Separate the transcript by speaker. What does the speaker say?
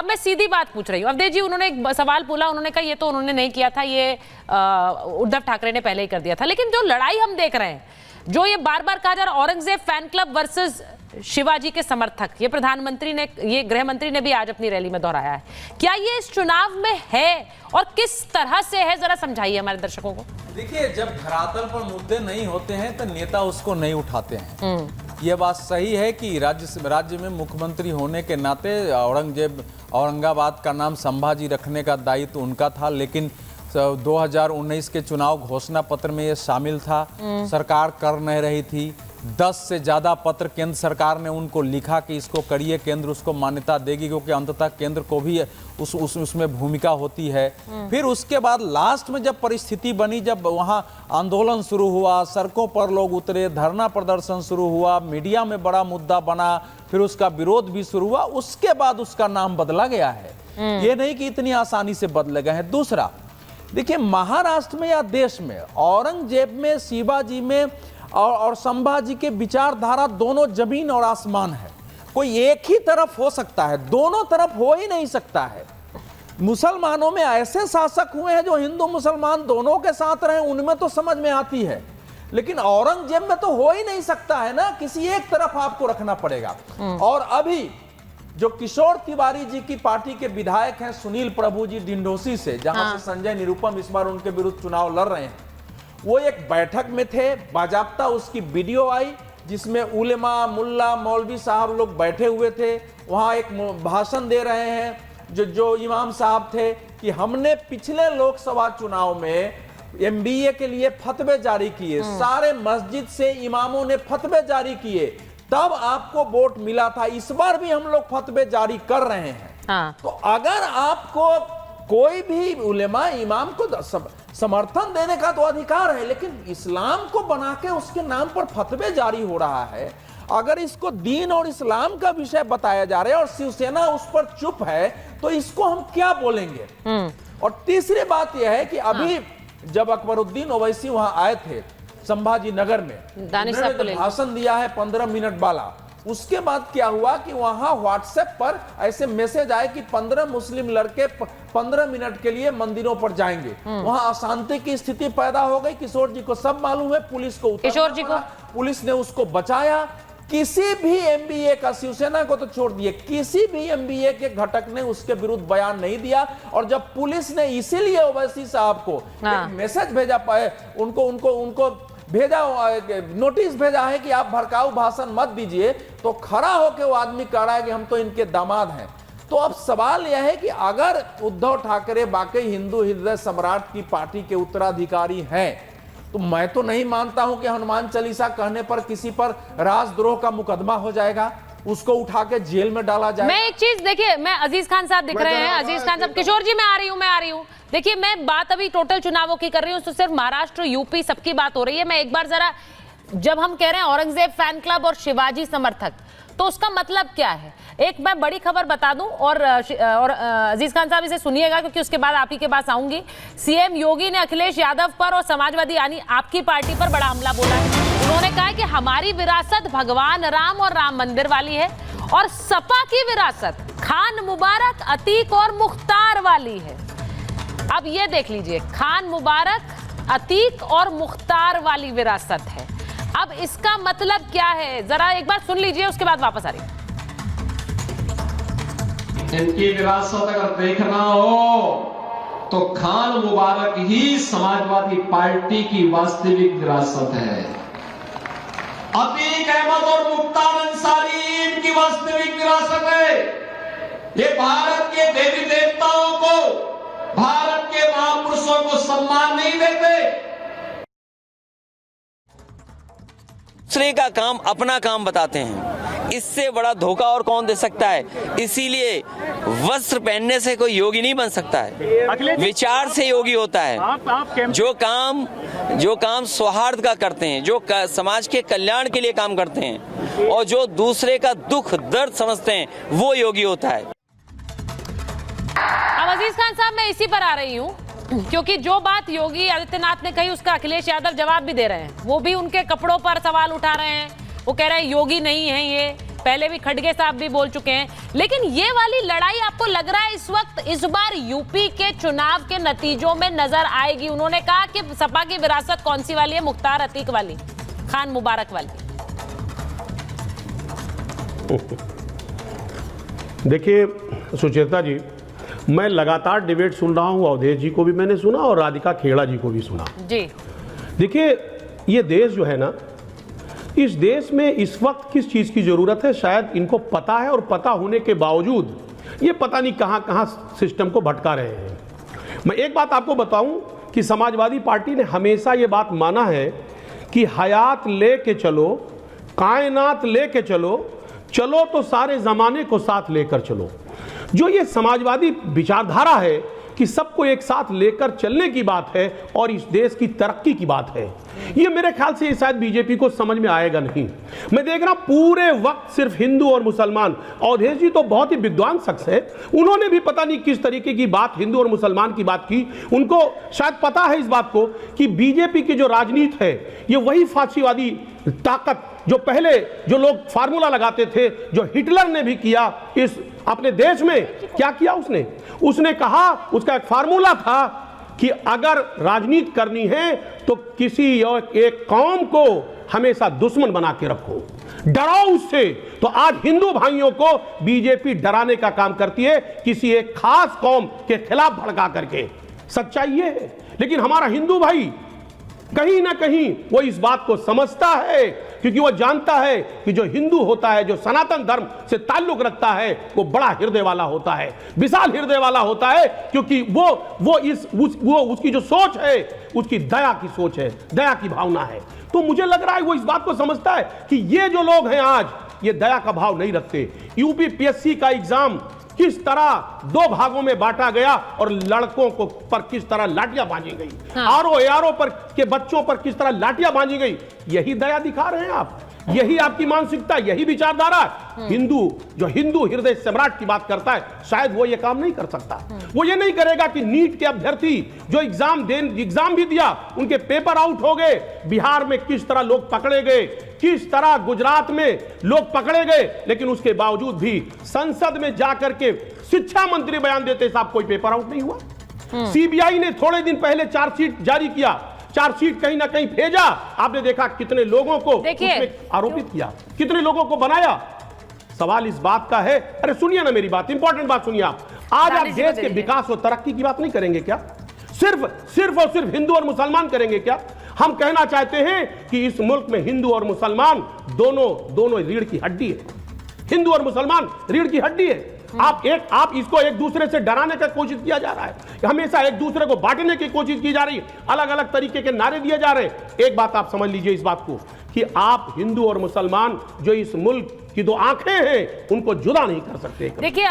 Speaker 1: मैं सीधी बात पूछ रही हूँ। अवधेश जी, उन्होंने एक सवाल पूछा, उन्होंने कहा ये तो उन्होंने नहीं किया था, ये उद्धव ठाकरे ने पहले ही कर दिया था। लेकिन जो लड़ाई हम देख रहे हैं, जो ये बार बार कहा जा रहा है Aurangzeb fan club versus Shivaji के समर्थक, ये प्रधानमंत्री ने, ये गृह मंत्री ने भी आज अपनी रैली में दोहराया है, क्या ये इस चुनाव में है और किस तरह से है, जरा समझाइए हमारे दर्शकों को।
Speaker 2: देखिए, जब धरातल पर मुद्दे नहीं होते हैं तो नेता उसको नहीं उठाते हैं। ये बात सही है कि राज्य में मुख्यमंत्री होने के नाते औरंगाबाद का नाम संभाजी रखने का दायित्व उनका था, लेकिन 2019 के चुनाव घोषणा पत्र में ये शामिल था। सरकार कर नहीं रही थी। 10 से ज़्यादा पत्र केंद्र सरकार ने उनको लिखा कि इसको करिए, केंद्र उसको मान्यता देगी, क्योंकि अंततः केंद्र को भी उसमें भूमिका होती है। फिर उसके बाद लास्ट में जब परिस्थिति बनी, जब वहाँ आंदोलन शुरू हुआ, सड़कों पर लोग उतरे, धरना प्रदर्शन शुरू हुआ, मीडिया में बड़ा मुद्दा बना, फिर उसका विरोध भी शुरू हुआ, उसके बाद उसका नाम बदला गया है। ये नहीं कि इतनी आसानी से बदले गए हैं। दूसरा, देखिए, महाराष्ट्र में या देश में औरंगजेब में, शिवाजी में और संभाजी के विचारधारा दोनों जमीन और आसमान है। कोई एक ही तरफ हो सकता है, दोनों तरफ हो ही नहीं सकता है। मुसलमानों में ऐसे शासक हुए हैं जो हिंदू मुसलमान दोनों के साथ रहे, उनमें तो समझ में आती है, लेकिन औरंगजेब में तो हो ही नहीं सकता है ना, किसी एक तरफ आपको रखना पड़ेगा। और अभी जो किशोर तिवारी जी की पार्टी के विधायक हैं, सुनील प्रभु जी डिंडोसी से, जहां से संजय निरुपम इस बार उनके विरुद्ध चुनाव लड़ रहे हैं, वो एक बैठक में थे। बाजाप्ता उसकी वीडियो आई जिसमें उलेमा, मुल्ला, मौलवी साहब लोग बैठे हुए थे। वहां एक भाषण दे रहे हैं जो इमाम साहब थे कि हमने पिछले लोकसभा चुनाव में MBA के लिए फतवे जारी किए, सारे मस्जिद से इमामों ने फतवे जारी किए, तब आपको वोट मिला था। इस बार भी हम लोग फतवे जारी कर रहे हैं। तो अगर आपको कोई भी उलेमा, इमाम को समर्थन देने का तो अधिकार है, लेकिन इस्लाम को बना के उसके नाम पर फतवे जारी हो रहा है। अगर इसको दीन और इस्लाम का विषय बताया जा रहा है और शिवसेना उस पर चुप है, तो इसको हम क्या बोलेंगे। और तीसरी बात यह है कि अभी जब अकबरुद्दीन ओवैसी वहां आए थे संभाजी नगर में, उन्होंने भाषण दिया है 15 मिनट वाला, उसके बाद क्या हुआ कि वहां व्हाट्सएप पर ऐसे मैसेज आए कि 15 मुस्लिम लड़के 15 मिनट के लिए मंदिरों पर जाएंगे। वहां अशांति की स्थिति पैदा हो गई। किशोर जी को सब मालूम है, पुलिस को
Speaker 1: किशोर जी को
Speaker 2: पुलिस ने उसको बचाया। किसी भी MBA का, शिवसेना को तो छोड़ दिए, किसी भी MBA के घटक ने उसके विरुद्ध बयान नहीं दिया। और जब पुलिस ने इसीलिए ओवैसी साहब को एक मैसेज भेजा पाए, उनको भेजा, नोटिस भेजा है कि आप भड़काऊ भाषण मत दीजिए, तो खड़ा होकर वो आदमी कह रहा है कि हम तो इनके दामाद हैं। तो अब सवाल यह है कि अगर उद्धव ठाकरे वाकई हिंदू हृदय सम्राट की पार्टी के उत्तराधिकारी हैं, तो मैं तो नहीं मानता हूं कि हनुमान चालीसा कहने पर किसी पर राजद्रोह का मुकदमा हो जाएगा, उसको उठा के जेल में डाला जाए।
Speaker 1: मैं एक चीज देखिए, मैं अजीज खान साहब दिख रहे हैं, अजीज खान साहब, किशोर जी मैं आ रही हूँ। देखिए, मैं बात अभी टोटल चुनावों की कर रही हूँ, तो सिर्फ महाराष्ट्र, यूपी सबकी बात हो रही है। मैं एक बार जरा, जब हम कह रहे हैं औरंगजेब फैन क्लब और शिवाजी समर्थक, तो उसका मतलब क्या है। एक मैं बड़ी खबर बता दूं और अजीज खान साहब इसे सुनिएगा, क्योंकि उसके बाद आप ही के पास आऊंगी। CM योगी ने अखिलेश यादव पर और समाजवादी यानी आपकी पार्टी पर बड़ा हमला बोला है। उन्होंने कहा कि हमारी विरासत भगवान राम और राम मंदिर वाली है, और सपा की विरासत खान मुबारक, अतीक और मुख्तार वाली है। अब ये देख लीजिए, खान मुबारक, अतीक और मुख्तार वाली विरासत है। अब इसका मतलब क्या है, जरा एक बार सुन लीजिए, उसके बाद वापस आ रही।
Speaker 3: इनकी विरासत अगर देखना हो तो खान मुबारक ही समाजवादी पार्टी की वास्तविक विरासत है। अतीक अहमद और मुख्तार अंसारी इनकी वास्तविक विरासत है। ये भारत के देवी देवताओं को, भारत के महापुरुषों को सम्मान नहीं देते।
Speaker 4: दूसरे का काम अपना काम बताते हैं, इससे बड़ा धोखा और कौन दे सकता है। इसीलिए वस्त्र पहनने से कोई योगी नहीं बन सकता है, विचार से योगी होता है। जो काम सौहार्द का करते हैं, जो समाज के कल्याण के लिए काम करते हैं, और जो दूसरे का दुख दर्द समझते हैं, वो योगी होता है।
Speaker 1: अब अजीज खान साहब, मैं इसी पर आ रही हूँ, क्योंकि जो बात योगी आदित्यनाथ ने कही उसका अखिलेश यादव जवाब भी दे रहे हैं। वो भी उनके कपड़ों पर सवाल उठा रहे हैं। वो कह रहे हैं योगी नहीं है ये, पहले भी खड़गे साहब भी बोल चुके हैं, लेकिन ये वाली लड़ाई आपको लग रहा है इस वक्त इस बार यूपी के चुनाव के नतीजों में नजर आएगी? उन्होंने कहा कि सपा की विरासत कौन सी वाली है, मुख्तार अतीक वाली, खान मुबारक वाली।
Speaker 5: देखिए सुचेता जी, मैं लगातार डिबेट सुन रहा हूं, अवधेश जी को भी मैंने सुना और राधिका खेड़ा जी को भी सुना
Speaker 1: जी।
Speaker 5: देखिए ये देश जो है ना, इस देश में इस वक्त किस चीज़ की ज़रूरत है शायद इनको पता है, और पता होने के बावजूद ये पता नहीं कहां कहां सिस्टम को भटका रहे हैं। मैं एक बात आपको बताऊं कि समाजवादी पार्टी ने हमेशा ये बात माना है कि हयात ले के चलो, कायनात ले के चलो, चलो तो सारे ज़माने को साथ लेकर चलो। जो ये समाजवादी विचारधारा है कि सबको एक साथ लेकर चलने की बात है और इस देश की तरक्की की बात है, ये मेरे ख्याल से शायद बीजेपी को समझ में आएगा नहीं। मैं देख रहा हूं पूरे वक्त सिर्फ हिंदू और मुसलमान। अवधेश जी तो बहुत ही विद्वान शख्स है, उन्होंने भी पता नहीं किस तरीके की बात हिंदू और मुसलमान की बात की। उनको शायद पता है इस बात को कि बीजेपी की जो राजनीति है ये वही फांसीवादी ताकत जो पहले जो लोग फार्मूला लगाते थे, जो हिटलर ने भी किया इस अपने देश में, क्या किया उसने कहा, उसका एक फार्मूला था कि अगर राजनीति करनी है तो किसी एक कौम को हमेशा दुश्मन बना के रखो, डराओ उससे। तो आज हिंदू भाइयों को बीजेपी डराने का काम करती है, किसी एक खास कौम के खिलाफ भड़का करके। सच्चाई ये है, लेकिन हमारा हिंदू भाई कहीं ना कहीं वो इस बात को समझता है, क्योंकि वो जानता है कि जो हिंदू होता है, जो सनातन धर्म से ताल्लुक रखता है, वो बड़ा हृदय वाला होता है, विशाल हृदय वाला होता है, क्योंकि वो उसकी जो सोच है, उसकी दया की सोच है, दया की भावना है। तो मुझे लग रहा है वो इस बात को समझता है कि ये जो लोग हैं आज, ये दया का भाव नहीं रखते। यूपीपीएससी का एग्जाम किस तरह दो भागों में बांटा गया और लड़कों को पर किस तरह लाठियां बांधी गई, आरओ पर के बच्चों पर किस तरह लाठियां बांधी गई, यही दया दिखा रहे हैं आप, यही आपकी मानसिकता, यही विचारधारा। हिंदू हृदय सम्राट की बात करता है, शायद वो ये काम नहीं कर सकता। वो ये नहीं करेगा कि नीट के अभ्यर्थी जो एग्जाम भी दिया, उनके पेपर आउट हो गए, बिहार में किस तरह लोग पकड़े गए, किस तरह गुजरात में लोग पकड़े गए, लेकिन उसके बावजूद भी संसद में जाकर के शिक्षा मंत्री बयान देते साहब कोई पेपर आउट नहीं हुआ। सीबीआई ने थोड़े दिन पहले चार्जशीट जारी किया, चार्जशीट कहीं ना कहीं भेजा, आपने देखा कितने लोगों को उसमें आरोपित किया, कितने लोगों को बनाया। सवाल इस बात का है, अरे सुनिए ना मेरी बात, इंपॉर्टेंट बात सुनिए आप। आज आप देश के विकास और तरक्की की बात नहीं करेंगे क्या? सिर्फ और सिर्फ हिंदू और मुसलमान करेंगे क्या? हम कहना चाहते हैं कि इस मुल्क में हिंदू और मुसलमान दोनों रीढ़ की हड्डी है। हिंदू और मुसलमान रीढ़ की हड्डी है। आप इसको एक दूसरे से डराने का कोशिश किया जा रहा है, हमेशा एक दूसरे को बांटने की कोशिश की जा रही है, अलग अलग तरीके के नारे दिए जा रहे हैं। एक बात आप समझ लीजिए इस बात को कि आप हिंदू और मुसलमान जो इस मुल्क की दो आंखें हैं, उनको जुदा नहीं कर सकते।
Speaker 1: देखिए